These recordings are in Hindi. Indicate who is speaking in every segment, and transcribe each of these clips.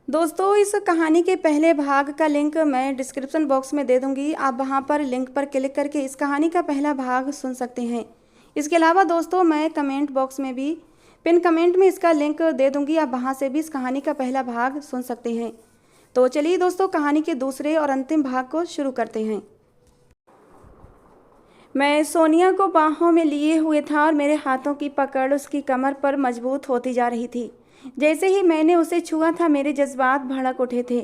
Speaker 1: दोस्तों, इस कहानी के पहले भाग का लिंक मैं डिस्क्रिप्शन बॉक्स में दे दूंगी। आप वहां पर लिंक पर क्लिक करके इस कहानी का पहला भाग सुन सकते हैं। इसके अलावा दोस्तों, मैं कमेंट बॉक्स में भी पिन कमेंट में इसका लिंक दे दूंगी। आप वहां से भी इस कहानी का पहला भाग सुन सकते हैं। तो चलिए दोस्तों, कहानी के दूसरे और अंतिम भाग को शुरू करते हैं। मैं सोनिया को बाहों में लिए हुए था और मेरे हाथों की पकड़ उसकी कमर पर मजबूत होती जा रही थी। जैसे ही मैंने उसे छुआ था, मेरे जज्बात भड़क उठे थे।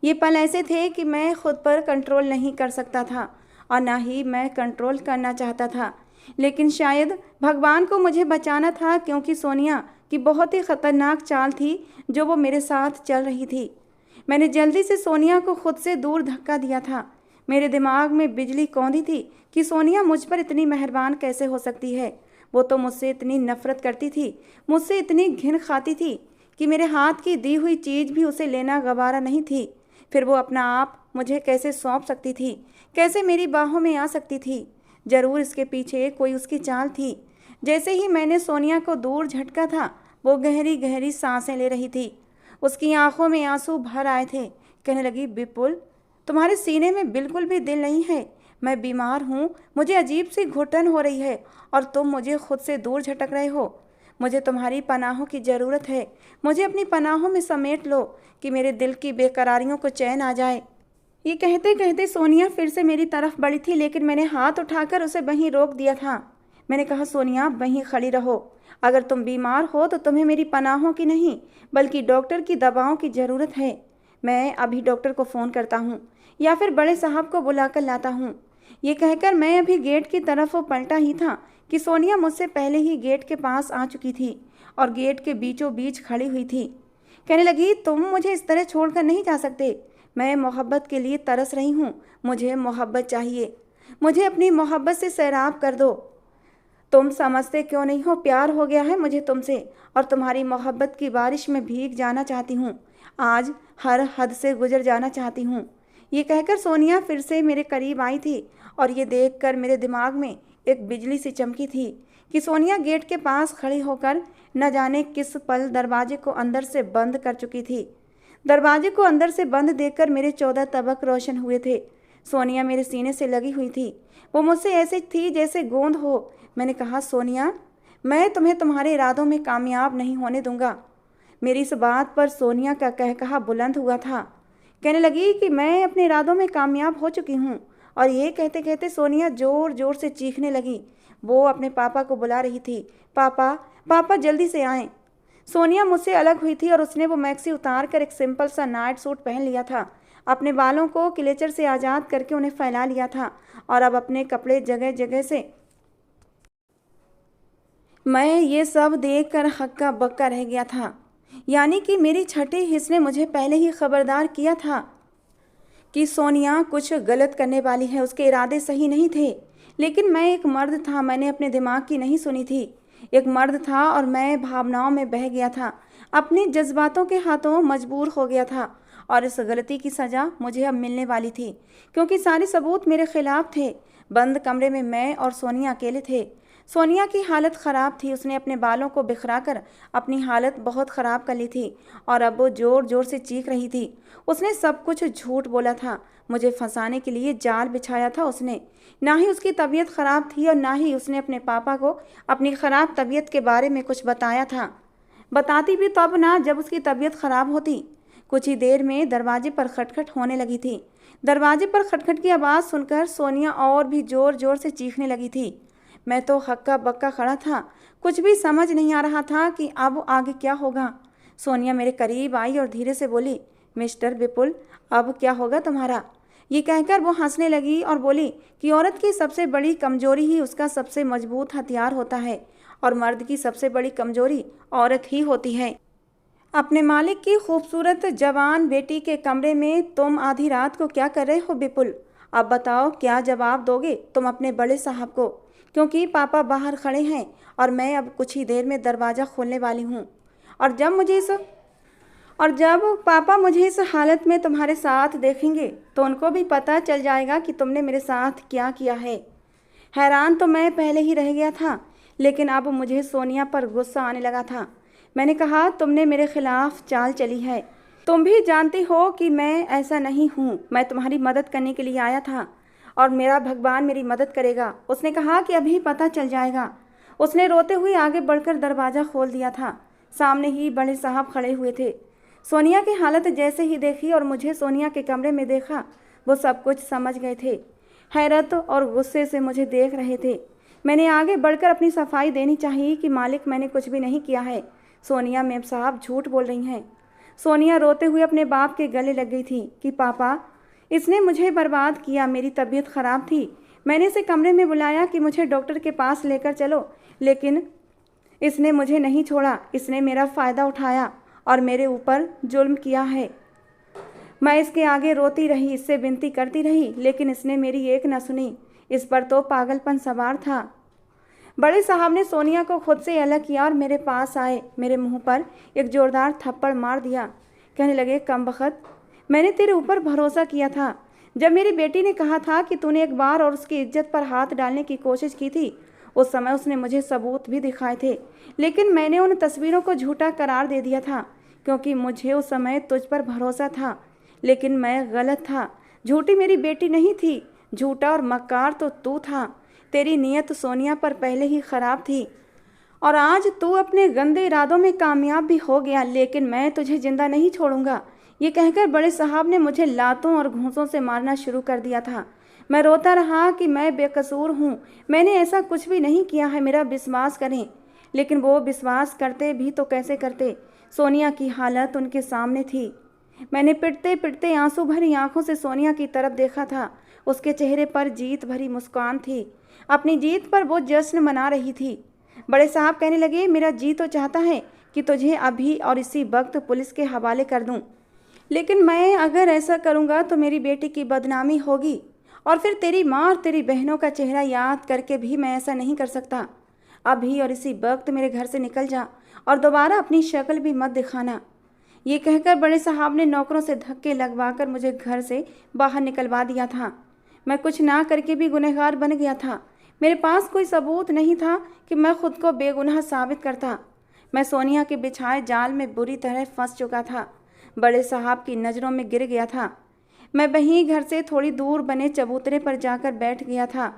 Speaker 1: ये पल ऐसे थे कि मैं खुद पर कंट्रोल नहीं कर सकता था और ना ही मैं कंट्रोल करना चाहता था। लेकिन शायद भगवान को मुझे बचाना था, क्योंकि सोनिया की बहुत ही खतरनाक चाल थी जो वो मेरे साथ चल रही थी। मैंने जल्दी से सोनिया को खुद से दूर धक्का दिया था। मेरे दिमाग में बिजली कौंधी थी कि सोनिया मुझ पर इतनी मेहरबान कैसे हो सकती है। वो तो मुझसे इतनी नफरत करती थी, मुझसे इतनी घिन खाती थी कि मेरे हाथ की दी हुई चीज़ भी उसे लेना गवारा नहीं थी। फिर वो अपना आप मुझे कैसे सौंप सकती थी, कैसे मेरी बाहों में आ सकती थी। ज़रूर इसके पीछे कोई उसकी चाल थी। जैसे ही मैंने सोनिया को दूर झटका था, वो गहरी गहरी सांसें ले रही थी। उसकी आंखों में आंसू भर आए थे। कहने लगी, विपुल, तुम्हारे सीने में बिल्कुल भी दिल नहीं है। मैं बीमार हूँ, मुझे अजीब सी घुटन हो रही है और तुम मुझे खुद से दूर झटक रहे हो। मुझे तुम्हारी पनाहों की ज़रूरत है। मुझे अपनी पनाहों में समेट लो कि मेरे दिल की बेकरारियों को चैन आ जाए। ये कहते कहते सोनिया फिर से मेरी तरफ बढ़ी थी, लेकिन मैंने हाथ उठाकर उसे वहीं रोक दिया था। मैंने कहा, सोनिया, वहीं खड़ी रहो। अगर तुम बीमार हो तो तुम्हें मेरी पनाहों की नहीं बल्कि डॉक्टर की दवाओं की ज़रूरत है। मैं अभी डॉक्टर को फ़ोन करता हूँ या फिर बड़े साहब को बुलाकर लाता हूँ। ये कहकर मैं अभी गेट की तरफ पलटा ही था कि सोनिया मुझसे पहले ही गेट के पास आ चुकी थी और गेट के बीचों बीच खड़ी हुई थी। कहने लगी, तुम मुझे इस तरह छोड़कर नहीं जा सकते। मैं मोहब्बत के लिए तरस रही हूँ। मुझे मोहब्बत चाहिए। मुझे अपनी मोहब्बत से सैराब कर दो। तुम समझते क्यों नहीं हो? प्यार हो गया है मुझे तुमसे और तुम्हारी मोहब्बत की बारिश में भीग जाना चाहती हूँ। आज हर हद से गुजर जाना चाहती हूँ। ये कहकर सोनिया फिर से मेरे करीब आई थी और ये देखकर मेरे दिमाग में एक बिजली सी चमकी थी कि सोनिया गेट के पास खड़ी होकर न जाने किस पल दरवाजे को अंदर से बंद कर चुकी थी। दरवाजे को अंदर से बंद देखकर मेरे 14 तबक रोशन हुए थे। सोनिया मेरे सीने से लगी हुई थी। वो मुझसे ऐसे थी जैसे गोंद हो। मैंने कहा, सोनिया, मैं तुम्हें तुम्हारे इरादों में कामयाब नहीं होने दूंगा। मेरी इस बात पर सोनिया का कहकहा बुलंद हुआ था। कहने लगी कि मैं अपने इरादों में कामयाब हो चुकी हूँ। और ये कहते कहते सोनिया ज़ोर ज़ोर से चीखने लगी। वो अपने पापा को बुला रही थी। पापा, पापा, जल्दी से आएं। सोनिया मुझसे अलग हुई थी और उसने वो मैक्सी उतार कर एक सिंपल सा नाइट सूट पहन लिया था। अपने बालों को क्लेचर से आज़ाद करके उन्हें फैला लिया था और अब अपने कपड़े जगह जगह से। मैं ये सब देखकर हक्का बक्का रह गया था। यानी कि मेरी छठे हिस्से ने मुझे पहले ही खबरदार किया था कि सोनिया कुछ गलत करने वाली है। उसके इरादे सही नहीं थे। लेकिन मैं एक मर्द था, मैंने अपने दिमाग की नहीं सुनी थी। एक मर्द था और मैं भावनाओं में बह गया था, अपने जज्बातों के हाथों मजबूर हो गया था। और इस गलती की सज़ा मुझे अब मिलने वाली थी, क्योंकि सारे सबूत मेरे खिलाफ थे। बंद कमरे में मैं और सोनिया अकेले थे। सोनिया की हालत ख़राब थी। उसने अपने बालों को बिखराकर अपनी हालत बहुत ख़राब कर ली थी और अब वो ज़ोर ज़ोर से चीख रही थी। उसने सब कुछ झूठ बोला था। मुझे फंसाने के लिए जाल बिछाया था उसने। ना ही उसकी तबीयत ख़राब थी और ना ही उसने अपने पापा को अपनी ख़राब तबीयत के बारे में कुछ बताया था। बताती भी तब ना जब उसकी तबीयत ख़राब होती। कुछ ही देर में दरवाजे पर खटखट होने लगी थी। दरवाजे पर खटखट की आवाज़ सुनकर सोनिया और भी ज़ोर ज़ोर से चीखने लगी थी। मैं तो हक्का बक्का खड़ा था। कुछ भी समझ नहीं आ रहा था कि अब आगे क्या होगा। सोनिया मेरे करीब आई और धीरे से बोली, मिस्टर विपुल, अब क्या होगा तुम्हारा? ये कहकर वो हंसने लगी और बोली कि औरत की सबसे बड़ी कमजोरी ही उसका सबसे मजबूत हथियार होता है और मर्द की सबसे बड़ी कमजोरी औरत ही होती है। अपने मालिक की खूबसूरत जवान बेटी के कमरे में तुम आधी रात को क्या कर रहे हो विपुल? अब बताओ, क्या जवाब दोगे तुम अपने बड़े साहब को? क्योंकि पापा बाहर खड़े हैं और मैं अब कुछ ही देर में दरवाज़ा खोलने वाली हूँ। और जब पापा मुझे इस हालत में तुम्हारे साथ देखेंगे तो उनको भी पता चल जाएगा कि तुमने मेरे साथ क्या किया है। हैरान तो मैं पहले ही रह गया था, लेकिन अब मुझे सोनिया पर गुस्सा आने लगा था। मैंने कहा, तुमने मेरे खिलाफ चाल चली है। तुम भी जानती हो कि मैं ऐसा नहीं हूँ। मैं तुम्हारी मदद करने के लिए आया था और मेरा भगवान मेरी मदद करेगा। उसने कहा कि अभी पता चल जाएगा। उसने रोते हुए आगे बढ़कर दरवाज़ा खोल दिया था। सामने ही बड़े साहब खड़े हुए थे। सोनिया की हालत जैसे ही देखी और मुझे सोनिया के कमरे में देखा, वो सब कुछ समझ गए थे। हैरत और गुस्से से मुझे देख रहे थे। मैंने आगे बढ़कर अपनी सफाई देनी चाहिए कि मालिक, मैंने कुछ भी नहीं किया है। सोनिया मेम साहब झूठ बोल रही हैं। सोनिया रोते हुए अपने बाप के गले लग गई थी कि पापा, इसने मुझे बर्बाद किया। मेरी तबीयत ख़राब थी। मैंने इसे कमरे में बुलाया कि मुझे डॉक्टर के पास लेकर चलो, लेकिन इसने मुझे नहीं छोड़ा। इसने मेरा फ़ायदा उठाया और मेरे ऊपर जुल्म किया है। मैं इसके आगे रोती रही, इससे विनती करती रही, लेकिन इसने मेरी एक न सुनी। इस पर तो पागलपन सवार था। बड़े साहब ने सोनिया को खुद से अलग किया और मेरे पास आए। मेरे मुंह पर एक जोरदार थप्पड़ मार दिया। कहने लगे, कमबख्त, मैंने तेरे ऊपर भरोसा किया था। जब मेरी बेटी ने कहा था कि तूने एक बार और उसकी इज्जत पर हाथ डालने की कोशिश की थी, उस समय उसने मुझे सबूत भी दिखाए थे, लेकिन मैंने उन तस्वीरों को झूठा करार दे दिया था क्योंकि मुझे उस समय तुझ पर भरोसा था। लेकिन मैं गलत था। झूठी मेरी बेटी नहीं थी, झूठा और मक्कार तो तू था। तेरी नीयत सोनिया पर पहले ही खराब थी और आज तू अपने गंदे इरादों में कामयाब भी हो गया, लेकिन मैं तुझे जिंदा नहीं छोड़ूंगा। ये कहकर बड़े साहब ने मुझे लातों और घूंसों से मारना शुरू कर दिया था। मैं रोता रहा कि मैं बेकसूर हूँ, मैंने ऐसा कुछ भी नहीं किया है, मेरा विश्वास करें। लेकिन वो विश्वास करते भी तो कैसे करते। सोनिया की हालत उनके सामने थी। मैंने पिटते पिटते आंसू भरी आंखों से सोनिया की तरफ देखा था। उसके चेहरे पर जीत भरी मुस्कान थी। अपनी जीत पर वो जश्न मना रही थी। बड़े साहब कहने लगे, मेरा जी तो चाहता है कि तुझे अभी और इसी वक्त पुलिस के हवाले कर दूं, लेकिन मैं अगर ऐसा करूंगा तो मेरी बेटी की बदनामी होगी और फिर तेरी माँ और तेरी बहनों का चेहरा याद करके भी मैं ऐसा नहीं कर सकता। अभी और इसी वक्त मेरे घर से निकल जा और दोबारा अपनी शक्ल भी मत दिखाना। ये कहकर बड़े साहब ने नौकरों से धक्के लगवाकर मुझे घर से बाहर निकलवा दिया था। मैं कुछ ना करके भी गुनहगार बन गया था। मेरे पास कोई सबूत नहीं था कि मैं खुद को बेगुनाह साबित करता। मैं सोनिया के बिछाए जाल में बुरी तरह फंस चुका था। बड़े साहब की नज़रों में गिर गया था। मैं वहीं घर से थोड़ी दूर बने चबूतरे पर जाकर बैठ गया था।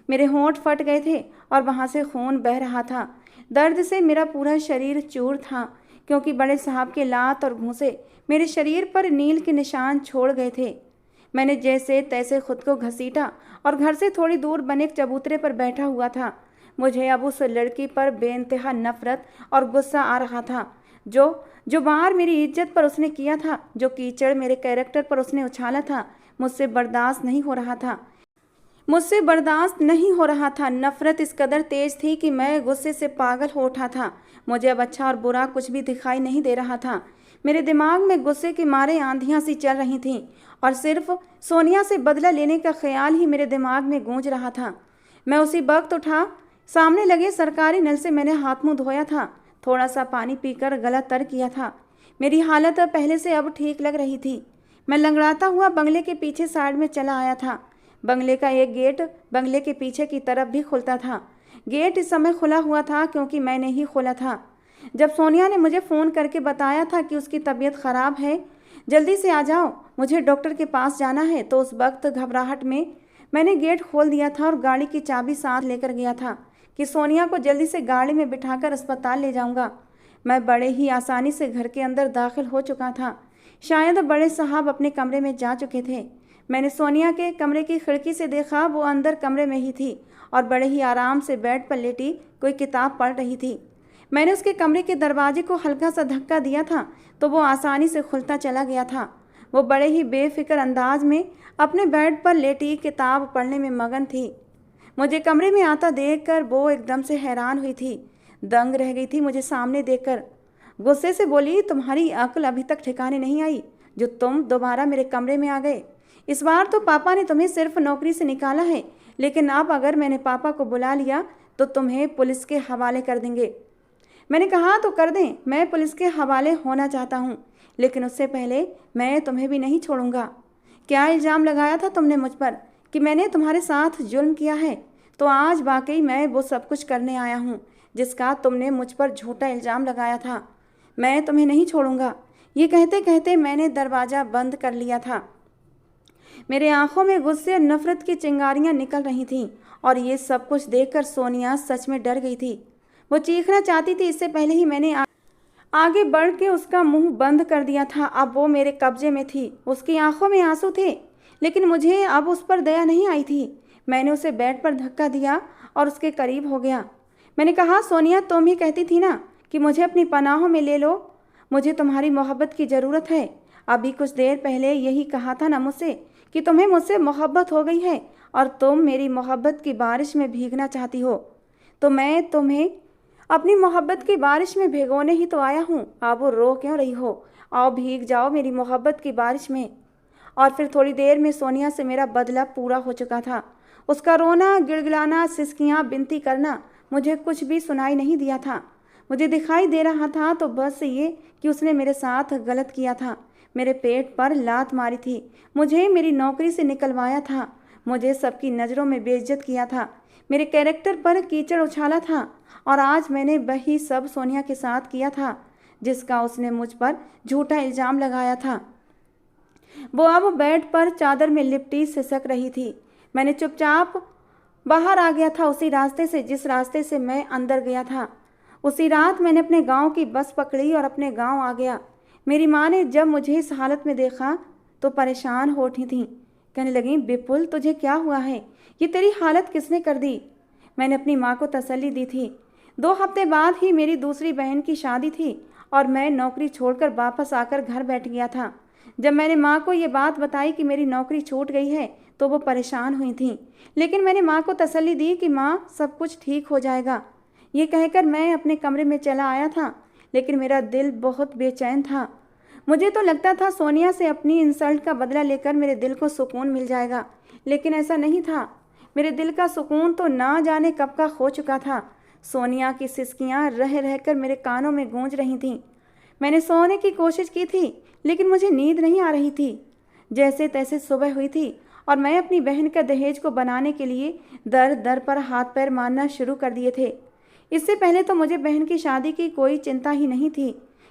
Speaker 1: मेरे होंठ फट गए थे और वहाँ से खून बह रहा था। दर्द से मेरा पूरा शरीर चूर था क्योंकि बड़े साहब के लात और घूंसे मेरे शरीर पर नील के निशान छोड़ गए थे। मैंने जैसे तैसे खुद को घसीटा और घर से थोड़ी दूर बने एक चबूतरे पर बैठा हुआ था। मुझे अब उस लड़की पर बेइंतहा नफरत और गुस्सा आ रहा था जो वार मेरी इज्जत पर उसने किया था, जो कीचड़ मेरे कैरेक्टर पर उसने उछाला था। मुझसे बर्दाश्त नहीं हो रहा था। मुझसे बर्दाश्त नहीं हो रहा था। नफरत इस कदर तेज थी कि मैं गुस्से से पागल हो उठा था। मुझे अब अच्छा और बुरा कुछ भी दिखाई नहीं दे रहा था। मेरे दिमाग में गुस्से के मारे आंधियां सी चल रही थीं और सिर्फ सोनिया से बदला लेने का ख्याल ही मेरे दिमाग में गूंज रहा था। मैं उसी वक्त उठा। सामने लगे सरकारी नल से मैंने हाथ मुंह धोया था। थोड़ा सा पानी पीकर गला तर किया था। मेरी हालत पहले से अब ठीक लग रही थी। मैं लंगड़ाता हुआ बंगले के पीछे साइड में चला आया था। बंगले का एक गेट बंगले के पीछे की तरफ भी खुलता था। गेट इस समय खुला हुआ था क्योंकि मैंने ही खोला था। जब सोनिया ने मुझे फ़ोन करके बताया था कि उसकी तबीयत ख़राब है, जल्दी से आ जाओ, मुझे डॉक्टर के पास जाना है, तो उस वक्त घबराहट में मैंने गेट खोल दिया था और गाड़ी की चाबी साथ लेकर गया था कि सोनिया को जल्दी से गाड़ी में बिठाकर अस्पताल ले जाऊंगा। मैं बड़े ही आसानी से घर के अंदर दाखिल हो चुका था। शायद बड़े साहब अपने कमरे में जा चुके थे। मैंने सोनिया के कमरे की खिड़की से देखा, वो अंदर कमरे में ही थी और बड़े ही आराम से बेड पर लेटी कोई किताब पढ़ रही थी। मैंने उसके कमरे के दरवाजे को हल्का सा धक्का दिया था तो वो आसानी से खुलता चला गया था। वो बड़े ही बेफिक्र अंदाज में अपने बेड पर लेटी किताब पढ़ने में मगन थी। मुझे कमरे में आता देखकर वो एकदम से हैरान हुई थी, दंग रह गई थी मुझे सामने देखकर। गुस्से से बोली, तुम्हारी अक्ल अभी तक ठिकाने नहीं आई जो तुम दोबारा मेरे कमरे में आ गए। इस बार तो पापा ने तुम्हें सिर्फ नौकरी से निकाला है, लेकिन अब अगर मैंने पापा को बुला लिया तो तुम्हें पुलिस के हवाले कर देंगे। मैंने कहा, तो कर दें, मैं पुलिस के हवाले होना चाहता हूँ, लेकिन उससे पहले मैं तुम्हें भी नहीं छोड़ूंगा। क्या इल्ज़ाम लगाया था तुमने मुझ पर कि मैंने तुम्हारे साथ जुल्म किया है? तो आज वाकई मैं वो सब कुछ करने आया हूँ जिसका तुमने मुझ पर झूठा इल्ज़ाम लगाया था। मैं तुम्हें नहीं छोड़ूंगा ये कहते कहते मैंने दरवाज़ा बंद कर लिया था। मेरे आंखों में गुस्से और नफरत की चिंगारियां निकल रही थीं और ये सब कुछ देखकर सोनिया सच में डर गई थी। वो चीखना चाहती थी, इससे पहले ही मैंने आगे बढ़ के उसका मुंह बंद कर दिया था। अब वो मेरे कब्जे में थी, उसकी आंखों में आंसू थे, लेकिन मुझे अब उस पर दया नहीं आई थी। मैंने उसे बेड पर धक्का दिया और उसके करीब हो गया। मैंने कहा, सोनिया, तुम ही कहती थी ना कि मुझे अपनी पनाहों में ले लो। मुझे तुम्हारी मोहब्बत की ज़रूरत है। अभी कुछ देर पहले यही कहा था ना मुझसे कि तुम्हें मुझसे मोहब्बत हो गई है और तुम मेरी मोहब्बत की बारिश में भीगना चाहती हो। तो मैं तुम्हें अपनी मोहब्बत की बारिश में भिगोने ही तो आया हूँ। अब रो क्यों रही हो? आओ भीग जाओ मेरी मोहब्बत की बारिश में। और फिर थोड़ी देर में सोनिया से मेरा बदला पूरा हो चुका था। उसका रोना, गिड़गिड़ाना, सिसकियाँ, विनती करना मुझे कुछ भी सुनाई नहीं दिया था। मुझे दिखाई दे रहा था तो बस ये कि उसने मेरे साथ गलत किया था, मेरे पेट पर लात मारी थी, मुझे मेरी नौकरी से निकलवाया था, मुझे सबकी नज़रों में बेइज्जत किया था, मेरे कैरेक्टर पर कीचड़ उछाला था और आज मैंने वही सब सोनिया के साथ किया था जिसका उसने मुझ पर झूठा इल्ज़ाम लगाया था। वो अब बेड पर चादर में लिपटी सिसक रही थी। मैंने चुपचाप बाहर आ गया था, उसी रास्ते से जिस रास्ते से मैं अंदर गया था। उसी रात मैंने अपने गांव की बस पकड़ी और अपने गांव आ गया। मेरी माँ ने जब मुझे इस हालत में देखा तो परेशान हो उठी थी। कहने लगी, विपुल, तुझे क्या हुआ है? ये तेरी हालत किसने कर दी? मैंने अपनी माँ को तसल्ली दी थी। 2 हफ्ते बाद ही मेरी दूसरी बहन की शादी थी और मैं नौकरी छोड़कर वापस आकर घर बैठ गया था। जब मैंने माँ को ये बात बताई कि मेरी नौकरी छूट गई है तो वो परेशान हुई थी, लेकिन मैंने माँ को तसल्ली दी कि माँ, सब कुछ ठीक हो जाएगा। ये कहकर मैं अपने कमरे में चला आया था, लेकिन मेरा दिल बहुत बेचैन था। मुझे तो लगता था सोनिया से अपनी इंसल्ट का बदला लेकर मेरे दिल को सुकून मिल जाएगा, लेकिन ऐसा नहीं था। मेरे दिल का सुकून तो ना जाने कब का खो चुका था। सोनिया की सिसकियाँ रह रहकर मेरे कानों में गूंज रही थीं। मैंने सोने की कोशिश की थी, लेकिन मुझे नींद नहीं आ रही थी। जैसे तैसे सुबह हुई थी और मैं अपनी बहन का दहेज को बनाने के लिए दर दर पर हाथ पैर मारना शुरू कर दिए थे। इससे पहले तो मुझे बहन की शादी की कोई चिंता ही नहीं थी,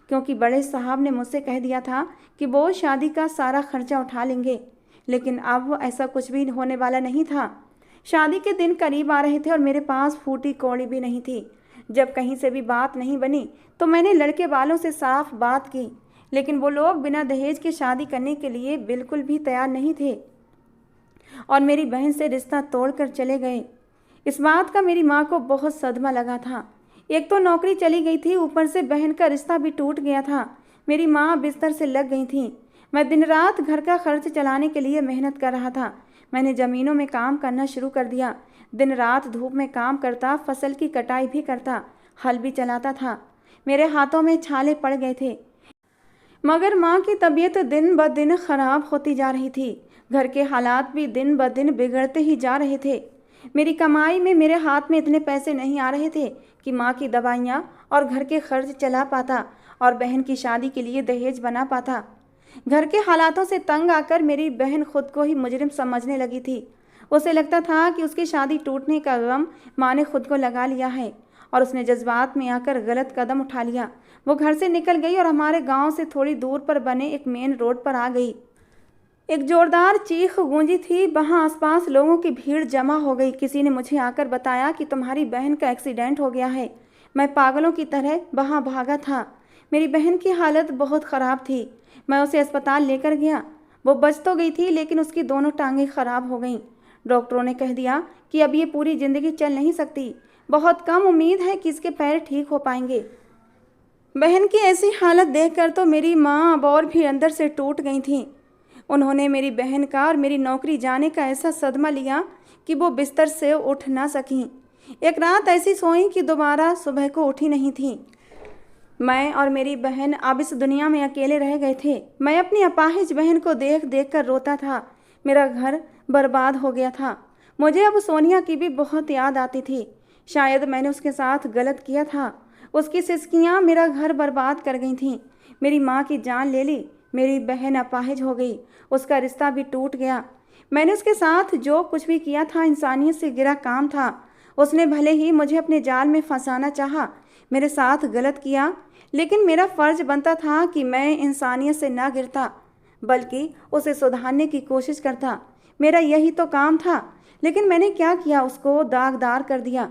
Speaker 1: क्योंकि बड़े साहब ने मुझसे कह दिया था कि वो शादी का सारा खर्चा उठा लेंगे। लेकिन अब वो ऐसा कुछ भी होने वाला नहीं था। शादी के दिन करीब आ रहे थे और मेरे पास फूटी कौड़ी भी नहीं थी। जब कहीं से भी बात नहीं बनी तो मैंने लड़के वालों से साफ बात की, लेकिन वो लोग बिना दहेज के शादी करने के लिए बिल्कुल भी तैयार नहीं थे और मेरी बहन से रिश्ता तोड़कर चले गए। इस बात का मेरी माँ को बहुत सदमा लगा था। एक तो नौकरी चली गई थी, ऊपर से बहन का रिश्ता भी टूट गया था। मेरी माँ बिस्तर से लग गई थी। मैं दिन रात घर का खर्च चलाने के लिए मेहनत कर रहा था। मैंने ज़मीनों में काम करना शुरू कर दिया। दिन रात धूप में काम करता, फसल की कटाई भी करता, हल भी चलाता था। मेरे हाथों में छाले पड़ गए थे। मगर माँ की तबीयत दिन ब दिन खराब होती जा रही थी। घर के हालात भी दिन ब दिन बिगड़ते ही जा रहे थे। मेरी कमाई में मेरे हाथ में इतने पैसे नहीं आ रहे थे कि माँ की दवाइयाँ और घर के खर्च चला पाता और बहन की शादी के लिए दहेज बना पाता। घर के हालातों से तंग आकर मेरी बहन खुद को ही मुजरिम समझने लगी थी। उसे लगता था कि उसकी शादी टूटने का गम माँ ने खुद को लगा लिया है और उसने जज्बात में आकर गलत कदम उठा लिया। वो घर से निकल गई और हमारे गांव से थोड़ी दूर पर बने एक मेन रोड पर आ गई। एक जोरदार चीख गूंजी थी। वहाँ आसपास लोगों की भीड़ जमा हो गई। किसी ने मुझे आकर बताया कि तुम्हारी बहन का एक्सीडेंट हो गया है। मैं पागलों की तरह वहाँ भागा था। मेरी बहन की हालत बहुत ख़राब थी। मैं उसे अस्पताल लेकर गया। वो बच तो गई थी, लेकिन उसकी दोनों टांगें खराब हो गईं। डॉक्टरों ने कह दिया कि अब ये पूरी ज़िंदगी चल नहीं सकती। बहुत कम उम्मीद है कि इसके पैर ठीक हो पाएंगे। बहन की ऐसी हालत देखकर तो मेरी माँ अब और भी अंदर से टूट गई थी। उन्होंने मेरी बहन का और मेरी नौकरी जाने का ऐसा सदमा लिया कि वो बिस्तर से उठ ना सकीं। एक रात ऐसी सोई कि दोबारा सुबह को उठी नहीं थी। मैं और मेरी बहन अब इस दुनिया में अकेले रह गए थे। मैं अपनी अपाहिज बहन को देख देख कर रोता था। मेरा घर बर्बाद हो गया था। मुझे अब सोनिया की भी बहुत याद आती थी। शायद मैंने उसके साथ गलत किया था। उसकी सिसकियाँ मेरा घर बर्बाद कर गई थीं। मेरी माँ की जान ले ली। मेरी बहन अपाहिज हो गई। उसका रिश्ता भी टूट गया। मैंने उसके साथ जो कुछ भी किया था इंसानियत से गिरा काम था। उसने भले ही मुझे अपने जाल में फंसाना चाहा। मेरे साथ गलत किया, लेकिन मेरा फ़र्ज़ बनता था कि मैं इंसानियत से ना गिरता, बल्कि उसे सुधारने की कोशिश करता। मेरा यही तो काम था, लेकिन मैंने क्या किया, उसको दागदार कर दिया।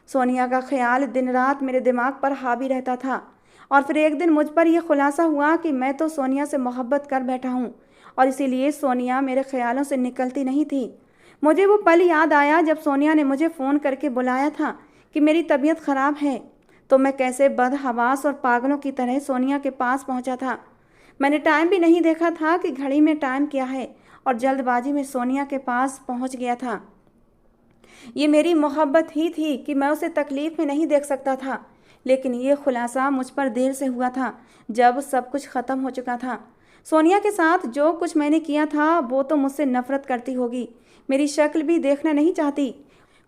Speaker 1: सोनिया का ख्याल दिन रात मेरे दिमाग पर हावी रहता था, और फिर एक दिन मुझ पर यह खुलासा हुआ कि मैं तो सोनिया से मोहब्बत कर बैठा हूँ, और इसीलिए सोनिया मेरे ख्यालों से निकलती नहीं थी। मुझे वो पल याद आया जब सोनिया ने मुझे फ़ोन करके बुलाया था कि मेरी तबीयत ख़राब है, तो मैं कैसे बदहवास और पागलों की तरह सोनिया के पास पहुंचा था। मैंने टाइम भी नहीं देखा था कि घड़ी में टाइम क्या है, और जल्दबाजी में सोनिया के पास पहुंच गया था। ये मेरी मोहब्बत ही थी कि मैं उसे तकलीफ़ में नहीं देख सकता था, लेकिन ये खुलासा मुझ पर देर से हुआ था, जब सब कुछ ख़त्म हो चुका था। सोनिया के साथ जो कुछ मैंने किया था वो तो मुझसे नफ़रत करती होगी, मेरी शक्ल भी देखना नहीं चाहती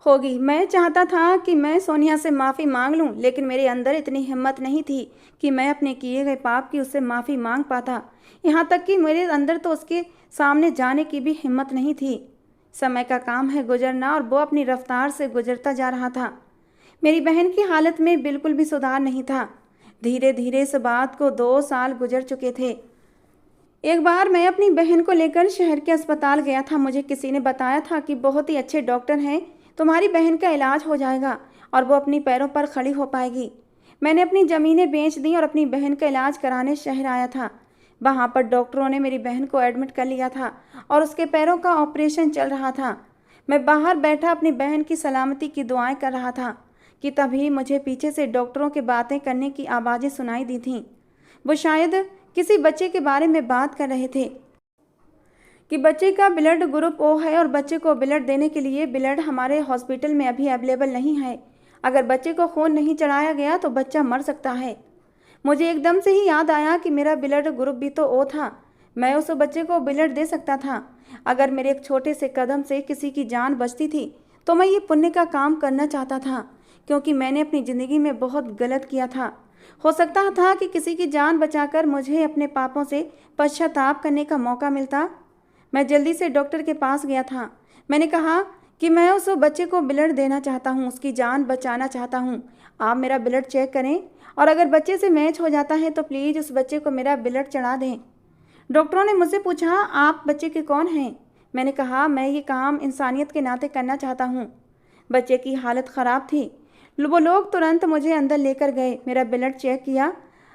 Speaker 1: होगी। मैं चाहता था कि मैं सोनिया से माफ़ी मांग लूं, लेकिन मेरे अंदर इतनी हिम्मत नहीं थी कि मैं अपने किए गए पाप की उससे माफ़ी मांग पाता। यहाँ तक कि मेरे अंदर तो उसके सामने जाने की भी हिम्मत नहीं थी। समय का काम है गुजरना, और वो अपनी रफ्तार से गुजरता जा रहा था। मेरी बहन की हालत में बिल्कुल भी सुधार नहीं था। धीरे धीरे इस बात को 2 साल गुजर चुके थे। एक बार मैं अपनी बहन को लेकर शहर के अस्पताल गया था। मुझे किसी ने बताया था कि बहुत ही अच्छे डॉक्टर हैं, तुम्हारी बहन का इलाज हो जाएगा और वो अपनी पैरों पर खड़ी हो पाएगी। मैंने अपनी ज़मीनें बेच दी और अपनी बहन का इलाज कराने शहर आया था। वहाँ पर डॉक्टरों ने मेरी बहन को एडमिट कर लिया था और उसके पैरों का ऑपरेशन चल रहा था। मैं बाहर बैठा अपनी बहन की सलामती की दुआएं कर रहा था कि तभी मुझे पीछे से डॉक्टरों की बातें करने की आवाज़ें सुनाई दी थीं। वो शायद किसी बच्चे के बारे में बात कर रहे थे कि बच्चे का ब्लड ग्रुप ओ है और बच्चे को ब्लड देने के लिए ब्लड हमारे हॉस्पिटल में अभी अवेलेबल नहीं है। अगर बच्चे को खून नहीं चढ़ाया गया तो बच्चा मर सकता है। मुझे एकदम से ही याद आया कि मेरा ब्लड ग्रुप भी तो ओ था। मैं उस बच्चे को ब्लड दे सकता था। अगर मेरे एक छोटे से कदम से किसी की जान बचती थी तो मैं ये पुण्य का काम करना चाहता था, क्योंकि मैंने अपनी ज़िंदगी में बहुत गलत किया था। हो सकता था कि किसी की जान बचाकर मुझे अपने पापों से पश्चाताप करने का मौका मिलता। मैं जल्दी से डॉक्टर के पास गया था। मैंने कहा कि मैं उस बच्चे को ब्लड देना चाहता हूँ, उसकी जान बचाना चाहता हूँ। आप मेरा ब्लड चेक करें, और अगर बच्चे से मैच हो जाता है तो प्लीज़ उस बच्चे को मेरा ब्लड चढ़ा दें। डॉक्टरों ने मुझसे पूछा, आप बच्चे के कौन हैं? मैंने कहा, मैं ये काम इंसानियत के नाते करना चाहता हूँ। बच्चे की हालत ख़राब थी। वो लोग तुरंत मुझे अंदर लेकर गए, मेरा ब्लड चेक किया।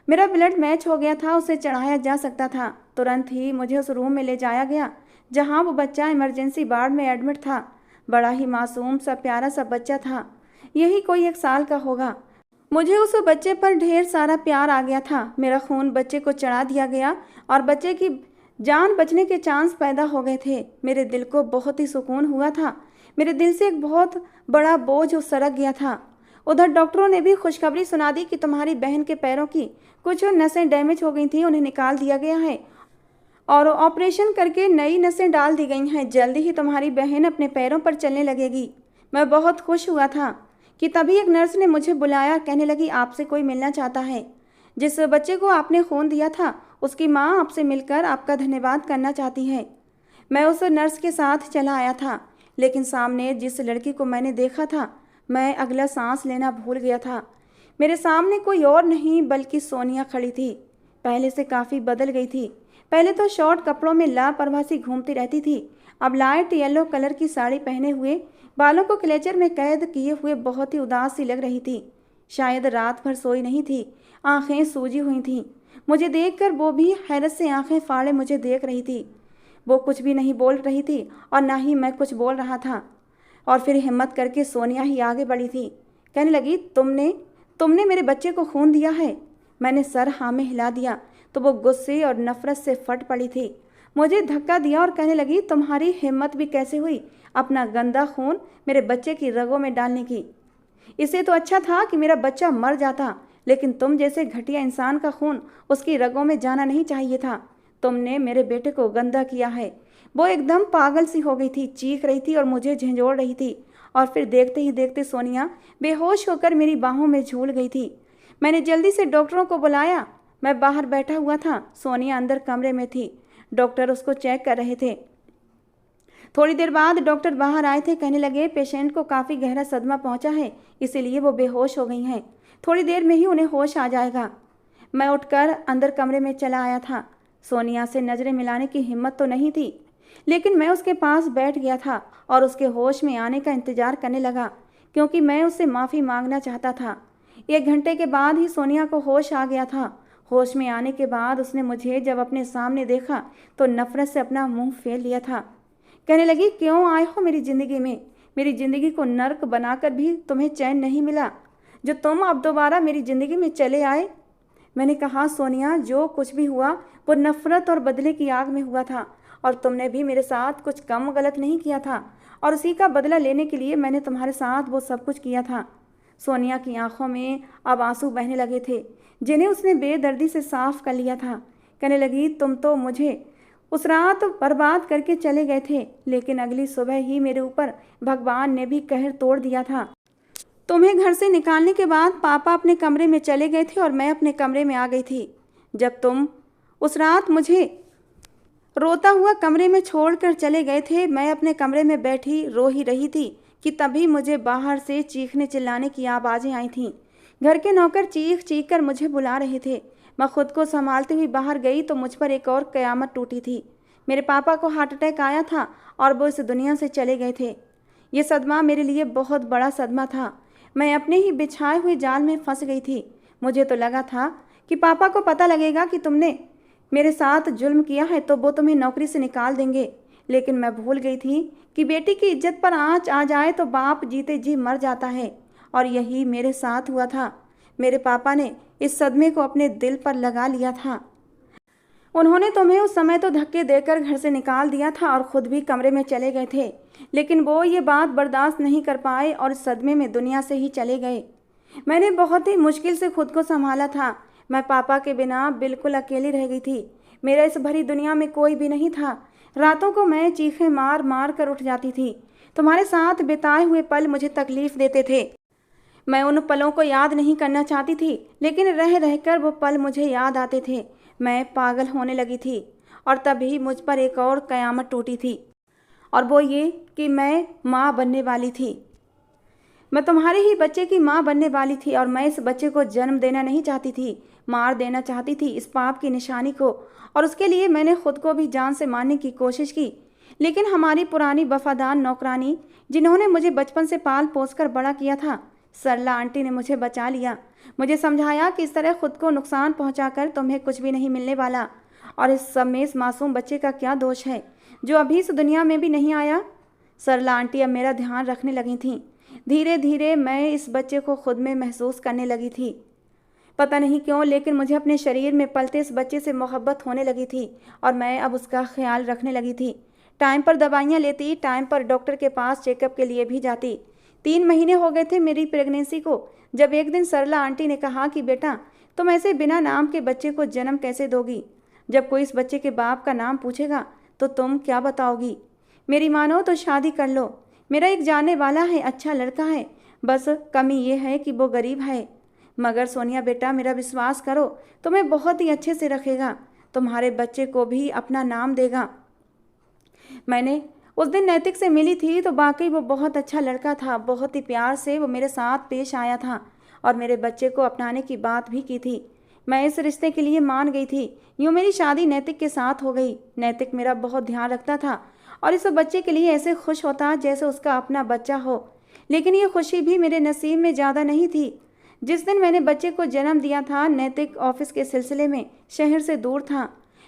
Speaker 1: मेरा ब्लड मैच हो गया था, उसे चढ़ाया जा सकता था। तुरंत ही मुझे उस रूम में ले जाया गया जहाँ वो बच्चा इमरजेंसी वार्ड में एडमिट था। बड़ा ही मासूम सा प्यारा सा बच्चा था, यही कोई 1 साल का होगा। मुझे उस बच्चे पर ढेर सारा प्यार आ गया था। मेरा खून बच्चे को चढ़ा दिया गया और बच्चे की जान बचने के चांस पैदा हो गए थे। मेरे दिल को बहुत ही सुकून हुआ था। मेरे दिल से एक बहुत बड़ा बोझ सरक गया था। उधर डॉक्टरों ने भी खुशखबरी सुना दी कि तुम्हारी बहन के पैरों की कुछ नसें डैमेज हो गई थी, उन्हें निकाल दिया गया है और ऑपरेशन करके नई नसें डाल दी गई हैं। जल्दी ही तुम्हारी बहन अपने पैरों पर चलने लगेगी। मैं बहुत खुश हुआ था कि तभी एक नर्स ने मुझे बुलाया। कहने लगी, आपसे कोई मिलना चाहता है। जिस बच्चे को आपने खून दिया था उसकी माँ आपसे मिलकर आपका धन्यवाद करना चाहती है। मैं उस नर्स के साथ चला आया था, लेकिन सामने जिस लड़की को मैंने देखा था, मैं अगला सांस लेना भूल गया था। मेरे सामने कोई और नहीं बल्कि सोनिया खड़ी थी। पहले से काफ़ी बदल गई थी। पहले तो शॉर्ट कपड़ों में लापरवाह सी घूमती रहती थी, अब लाइट येलो कलर की साड़ी पहने हुए, बालों को क्लेचर में कैद किए हुए बहुत ही उदास सी लग रही थी। शायद रात भर सोई नहीं थी, आंखें सूजी हुई थीं। मुझे देखकर वो भी हैरत से आंखें फाड़े मुझे देख रही थी। वो कुछ भी नहीं बोल रही थी और ना ही मैं कुछ बोल रहा था। और फिर हिम्मत करके सोनिया ही आगे बढ़ी थी। कहने लगी, तुमने मेरे बच्चे को खून दिया है? मैंने सर हाँ में हिला दिया तो वो गुस्से और नफरत से फट पड़ी थी। मुझे धक्का दिया और कहने लगी, तुम्हारी हिम्मत भी कैसे हुई अपना गंदा खून मेरे बच्चे की रगों में डालने की? इससे तो अच्छा था कि मेरा बच्चा मर जाता, लेकिन तुम जैसे घटिया इंसान का खून उसकी रगों में जाना नहीं चाहिए था। तुमने मेरे बेटे को गंदा किया है। वो एकदम पागल सी हो गई थी, चीख रही थी और मुझे झंझोड़ रही थी। और फिर देखते ही देखते सोनिया बेहोश होकर मेरी बाहों में झूल गई थी। मैंने जल्दी से डॉक्टरों को बुलाया। मैं बाहर बैठा हुआ था, सोनिया अंदर कमरे में थी। डॉक्टर उसको चेक कर रहे थे। थोड़ी देर बाद डॉक्टर बाहर आए थे। कहने लगे पेशेंट को काफ़ी गहरा सदमा पहुंचा है, इसीलिए वो बेहोश हो गई हैं। थोड़ी देर में ही उन्हें होश आ जाएगा। मैं उठकर अंदर कमरे में चला आया था। सोनिया से नज़रें मिलाने की हिम्मत तो नहीं थी, लेकिन मैं उसके पास बैठ गया था और उसके होश में आने का इंतज़ार करने लगा, क्योंकि मैं उससे माफ़ी मांगना चाहता था। 1 घंटे के बाद ही सोनिया को होश आ गया था। होश में आने के बाद उसने मुझे जब अपने सामने देखा तो नफरत से अपना मुंह फेर लिया था। कहने लगी, क्यों आए हो मेरी ज़िंदगी में? मेरी ज़िंदगी को नर्क बनाकर भी तुम्हें चैन नहीं मिला, जो तुम अब दोबारा मेरी ज़िंदगी में चले आए। मैंने कहा, सोनिया, जो कुछ भी हुआ वो नफरत और बदले की आग में हुआ था, और तुमने भी मेरे साथ कुछ कम गलत नहीं किया था, और उसी का बदला लेने के लिए मैंने तुम्हारे साथ वो सब कुछ किया था। सोनिया की आंखों में अब आंसू बहने लगे थे, जिन्हें उसने बेदर्दी से साफ कर लिया था। कहने लगी, तुम तो मुझे उस रात बर्बाद करके चले गए थे, लेकिन अगली सुबह ही मेरे ऊपर भगवान ने भी कहर तोड़ दिया था। तुम्हें घर से निकालने के बाद पापा अपने कमरे में चले गए थे और मैं अपने कमरे में आ गई थी। जब तुम उस रात मुझे रोता हुआ कमरे में छोड़कर चले गए थे, मैं अपने कमरे में बैठी रो ही रही थी कि तभी मुझे बाहर से चीखने चिल्लाने की आवाज़ें आई थीं। घर के नौकर चीख चीख कर मुझे बुला रहे थे। मैं खुद को संभालते हुए बाहर गई तो मुझ पर एक और कयामत टूटी थी। मेरे पापा को हार्ट अटैक आया था और वो इस दुनिया से चले गए थे। ये सदमा मेरे लिए बहुत बड़ा सदमा था। मैं अपने ही बिछाए हुए जाल में फंस गई थी। मुझे तो लगा था कि पापा को पता लगेगा कि तुमने मेरे साथ जुल्म किया है तो वो तुम्हें नौकरी से निकाल देंगे, लेकिन मैं भूल गई थी कि बेटी की इज्जत पर आंच आ जाए तो बाप जीते जी मर जाता है, और यही मेरे साथ हुआ था। मेरे पापा ने इस सदमे को अपने दिल पर लगा लिया था। उन्होंने तुम्हें उस समय तो धक्के देकर घर से निकाल दिया था और खुद भी कमरे में चले गए थे, लेकिन वो ये बात बर्दाश्त नहीं कर पाए और इस सदमे में दुनिया से ही चले गए। मैंने बहुत ही मुश्किल से खुद को संभाला था। मैं पापा के बिना बिल्कुल अकेली रह गई थी। मेरा इस भरी दुनिया में कोई भी नहीं था। रातों को मैं चीखें मार मार कर उठ जाती थी। तुम्हारे साथ बिताए हुए पल मुझे तकलीफ देते थे। मैं उन पलों को याद नहीं करना चाहती थी, लेकिन रह रहकर वो पल मुझे याद आते थे। मैं पागल होने लगी थी, और तभी मुझ पर एक और कयामत टूटी थी, और वो ये कि मैं माँ बनने वाली थी। मैं तुम्हारे ही बच्चे की माँ बनने वाली थी, और मैं इस बच्चे को जन्म देना नहीं चाहती थी, मार देना चाहती थी इस पाप की निशानी को, और उसके लिए मैंने खुद को भी जान से मारने की कोशिश की। लेकिन हमारी पुरानी वफादार नौकरानी, जिन्होंने मुझे बचपन से पाल पोस कर बड़ा किया था, सरला आंटी ने मुझे बचा लिया। मुझे समझाया कि इस तरह खुद को नुकसान पहुंचाकर तुम्हें कुछ भी नहीं मिलने वाला, और इस सब में इस मासूम बच्चे का क्या दोष है जो अभी इस दुनिया में भी नहीं आया। सरला आंटी अब मेरा ध्यान रखने लगी थीं। धीरे धीरे मैं इस बच्चे को खुद में महसूस करने लगी थी। पता नहीं क्यों, लेकिन मुझे अपने शरीर में पलते इस बच्चे से मोहब्बत होने लगी थी, और मैं अब उसका ख्याल रखने लगी थी। टाइम पर दवाइयाँ लेती, टाइम पर डॉक्टर के पास चेकअप के लिए भी जाती। 3 महीने हो गए थे मेरी प्रेगनेंसी को, जब एक दिन सरला आंटी ने कहा कि बेटा, तुम ऐसे बिना नाम के बच्चे को जन्म कैसे दोगी? जब कोई इस बच्चे के बाप का नाम पूछेगा तो तुम क्या बताओगी? मेरी मानो तो शादी कर लो। मेरा एक जानने वाला है, अच्छा लड़का है, बस कमी ये है कि वो गरीब है। मगर सोनिया बेटा, मेरा विश्वास करो, तुम्हें बहुत ही अच्छे से रखेगा, तुम्हारे बच्चे को भी अपना नाम देगा। मैंने उस दिन नैतिक से मिली थी तो वाकई वो बहुत अच्छा लड़का था। बहुत ही प्यार से वो मेरे साथ पेश आया था और मेरे बच्चे को अपनाने की बात भी की थी। मैं इस रिश्ते के लिए मान गई थी। यूँ मेरी शादी नैतिक के साथ हो गई। नैतिक मेरा बहुत ध्यान रखता था और इस बच्चे के लिए ऐसे खुश होता जैसे उसका अपना बच्चा हो। लेकिन ये खुशी भी मेरे नसीब में ज़्यादा नहीं थी। जिस दिन मैंने बच्चे को जन्म दिया था, नैतिक ऑफिस के सिलसिले में शहर से दूर था।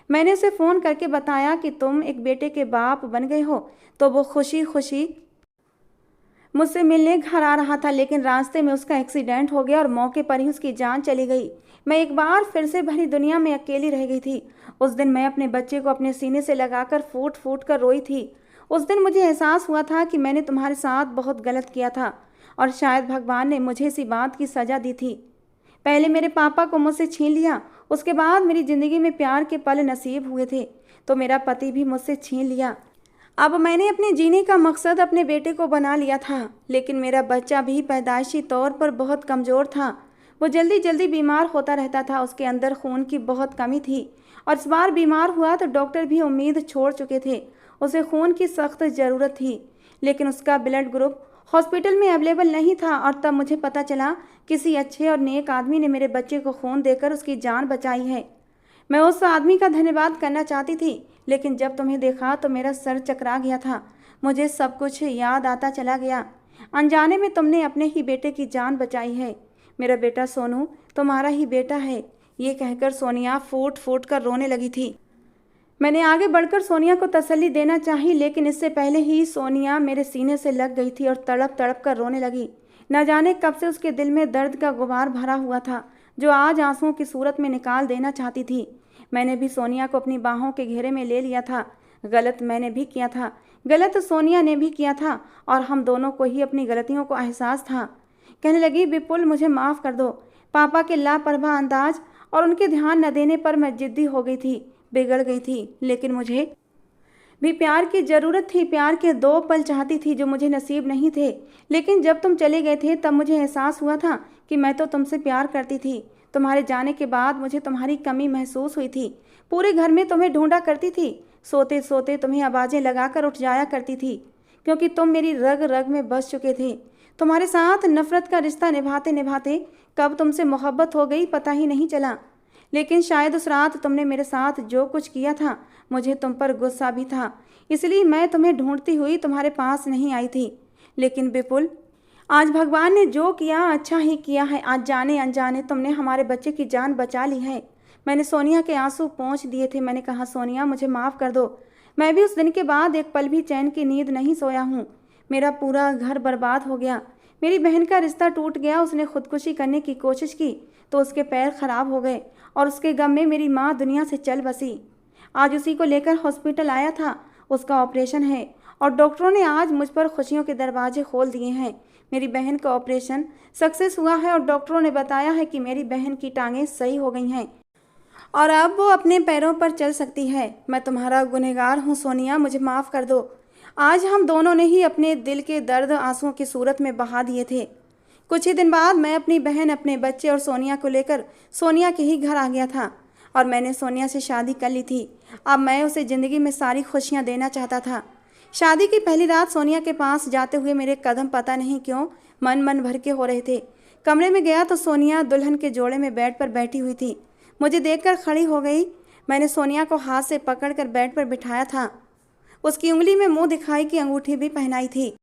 Speaker 1: मैंने उसे फ़ोन करके बताया कि तुम एक बेटे के बाप बन गए हो, तो वो खुशी खुशी मुझसे मिलने घर आ रहा था, लेकिन रास्ते में उसका एक्सीडेंट हो गया और मौके पर ही उसकी जान चली गई। मैं एक बार फिर से भरी दुनिया में अकेली रह गई थी। उस दिन मैं अपने बच्चे को अपने सीने से लगाकर फूट फूट कर रोई थी। उस दिन मुझे एहसास हुआ था कि मैंने तुम्हारे साथ बहुत गलत किया था और शायद भगवान ने मुझे इसी बात की सज़ा दी थी। पहले मेरे पापा को मुझसे छीन लिया, उसके बाद मेरी ज़िंदगी में प्यार के पल नसीब हुए थे तो मेरा पति भी मुझसे छीन लिया। अब मैंने अपने जीने का मकसद अपने बेटे को बना लिया था, लेकिन मेरा बच्चा भी पैदाइशी तौर पर बहुत कमज़ोर था। वो जल्दी जल्दी बीमार होता रहता था। उसके अंदर खून की बहुत कमी थी और इस बार बीमार हुआ तो डॉक्टर भी उम्मीद छोड़ चुके थे। उसे खून की सख्त ज़रूरत थी, लेकिन उसका ब्लड ग्रुप हॉस्पिटल में अवेलेबल नहीं था। और तब मुझे पता चला किसी अच्छे और नेक आदमी ने मेरे बच्चे को खून देकर उसकी जान बचाई है। मैं उस आदमी का धन्यवाद करना चाहती थी, लेकिन जब तुम्हें देखा तो मेरा सर चकरा गया था। मुझे सब कुछ याद आता चला गया। अनजाने में तुमने अपने ही बेटे की जान बचाई है। मेरा बेटा सोनू तुम्हारा ही बेटा है। ये कहकर सोनिया फूट फूट कर रोने लगी थी। मैंने आगे बढ़कर सोनिया को तसल्ली देना चाही, लेकिन इससे पहले ही सोनिया मेरे सीने से लग गई थी और तड़प तड़प कर रोने लगी। न जाने कब से उसके दिल में दर्द का गुबार भरा हुआ था, जो आज आंसुओं की सूरत में निकाल देना चाहती थी। मैंने भी सोनिया को अपनी बाहों के घेरे में ले लिया था। गलत मैंने भी किया था, गलत सोनिया ने भी किया था, और हम दोनों को ही अपनी गलतियों को एहसास था। कहने लगी, विपुल मुझे माफ़ कर दो। पापा के लापरवाह अंदाज और उनके ध्यान न देने पर मैं जिद्दी हो गई थी, बिगड़ गई थी। लेकिन मुझे भी प्यार की ज़रूरत थी। प्यार के 2 पल चाहती थी जो मुझे नसीब नहीं थे। लेकिन जब तुम चले गए थे तब मुझे एहसास हुआ था कि मैं तो तुमसे प्यार करती थी। तुम्हारे जाने के बाद मुझे तुम्हारी कमी महसूस हुई थी। पूरे घर में तुम्हें ढूंढा करती थी। सोते सोते तुम्हें आवाज़ें लगाकर उठ जाया करती थी, क्योंकि तुम मेरी रग रग में बस चुके थे। तुम्हारे साथ नफ़रत का रिश्ता निभाते निभाते कब तुमसे मोहब्बत हो गई पता ही नहीं चला। लेकिन शायद उस रात तुमने मेरे साथ जो कुछ किया था, मुझे तुम पर गुस्सा भी था, इसलिए मैं तुम्हें ढूंढती हुई तुम्हारे पास नहीं आई थी। लेकिन विपुल, आज भगवान ने जो किया अच्छा ही किया है। आज जाने अनजाने तुमने हमारे बच्चे की जान बचा ली है। मैंने सोनिया के आंसू पोंछ दिए थे। मैंने कहा, सोनिया मुझे माफ़ कर दो। मैं भी उस दिन के बाद एक पल भी चैन की नींद नहीं सोया हूँ। मेरा पूरा घर बर्बाद हो गया। मेरी बहन का रिश्ता टूट गया। उसने खुदकुशी करने की कोशिश की तो उसके पैर खराब हो गए, और उसके गम में मेरी माँ दुनिया से चल बसी। आज उसी को लेकर हॉस्पिटल आया था। उसका ऑपरेशन है और डॉक्टरों ने आज मुझ पर खुशियों के दरवाजे खोल दिए हैं। मेरी बहन का ऑपरेशन सक्सेस हुआ है और डॉक्टरों ने बताया है कि मेरी बहन की टांगें सही हो गई हैं और अब वो अपने पैरों पर चल सकती है। मैं तुम्हारा गुनहगार हूँ सोनिया, मुझे माफ़ कर दो। आज हम दोनों ने ही अपने दिल के दर्द आंसुओं की सूरत में बहा दिए थे। कुछ ही दिन बाद मैं अपनी बहन, अपने बच्चे और सोनिया को लेकर सोनिया के ही घर आ गया था, और मैंने सोनिया से शादी कर ली थी। अब मैं उसे ज़िंदगी में सारी खुशियाँ देना चाहता था। शादी की पहली रात सोनिया के पास जाते हुए मेरे कदम पता नहीं क्यों मन भर के हो रहे थे। कमरे में गया तो सोनिया दुल्हन के जोड़े में बेड पर बैठी हुई थी। मुझे देखकर खड़ी हो गई। मैंने सोनिया को हाथ से पकड़कर बेड पर बिठाया था। उसकी उंगली में मुंह दिखाई की अंगूठी भी पहनाई थी।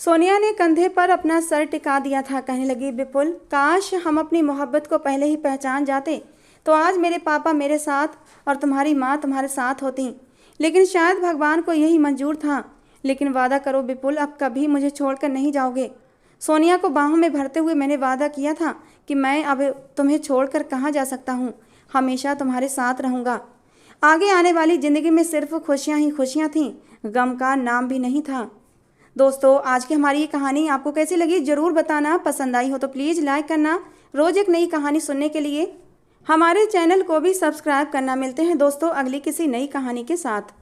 Speaker 1: सोनिया ने कंधे पर अपना सर टिका दिया था। कहने लगी, विपुल, काश हम अपनी मोहब्बत को पहले ही पहचान जाते तो आज मेरे पापा मेरे साथ और तुम्हारी माँ तुम्हारे साथ होती। लेकिन शायद भगवान को यही मंजूर था। लेकिन वादा करो विपुल, अब कभी मुझे छोड़कर नहीं जाओगे। सोनिया को बाहों में भरते हुए मैंने वादा किया था कि मैं अब तुम्हें छोड़कर कहाँ जा सकता हूँ, हमेशा तुम्हारे साथ रहूँगा। आगे आने वाली ज़िंदगी में सिर्फ खुशियाँ ही खुशियाँ थीं, गम का नाम भी नहीं था। दोस्तों, आज की हमारी ये कहानी आपको कैसी लगी ज़रूर बताना। पसंद आई हो तो प्लीज़ लाइक करना। रोज़ एक नई कहानी सुनने के लिए हमारे चैनल को भी सब्सक्राइब करना। मिलते हैं दोस्तों अगली किसी नई कहानी के साथ।